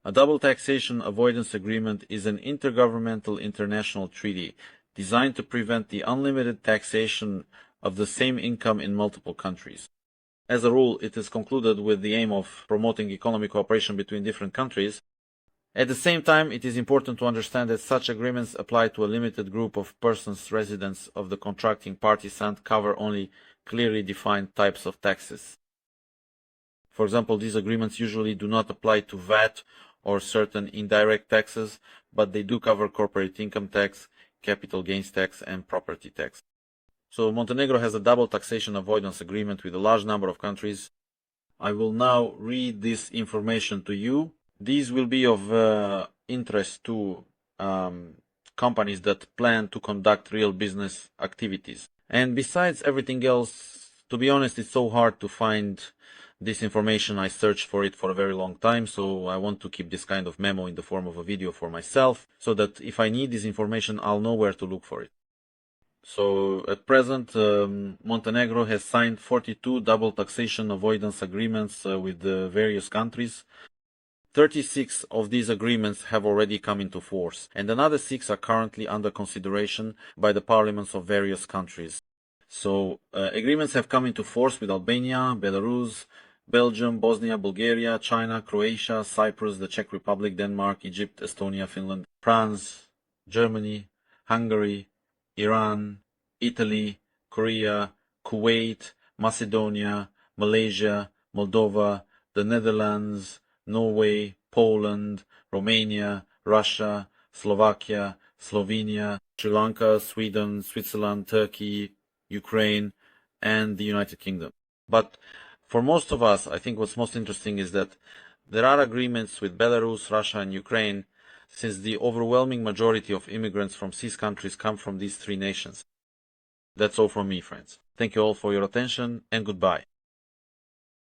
A double taxation avoidance agreement is an intergovernmental international treaty designed to prevent the unlimited taxation of the same income in multiple countries. As a rule, it is concluded with the aim of promoting economic cooperation between different countries. At the same time, it is important to understand that such agreements apply to a limited group of persons residents of the contracting parties and cover only clearly defined types of taxes. For example, these agreements usually do not apply to VAT or certain indirect taxes, but they do cover corporate income tax, capital gains tax, and property tax. So Montenegro has a double taxation avoidance agreement with a large number of countries. I will now read this information to you. These will be of interest to companies that plan to conduct real business activities. And besides everything else, to be honest, it's so hard to find this information. I searched for it for a very long time, so I want to keep this kind of memo in the form of a video for myself, so that if I need this information, I'll know where to look for it. So at present, Montenegro has signed 42 double taxation avoidance agreements with various countries. 36 of these agreements have already come into force, and another 6 are currently under consideration by the parliaments of various countries. So agreements have come into force with Albania, Belarus, Belgium, Bosnia, Bulgaria, China, Croatia, Cyprus, the Czech Republic, Denmark, Egypt, Estonia, Finland, France, Germany, Hungary, Iran, Italy, Korea, Kuwait, Macedonia, Malaysia, Moldova, the Netherlands, Norway, Poland, Romania, Russia, Slovakia, Slovenia, Sri Lanka, Sweden, Switzerland, Turkey, Ukraine, and the United Kingdom. But for most of us, I think what's most interesting is that there are agreements with Belarus, Russia, and Ukraine, since the overwhelming majority of immigrants from these countries come from these 3 nations. That's all from me, friends. Thank you all for your attention, and goodbye.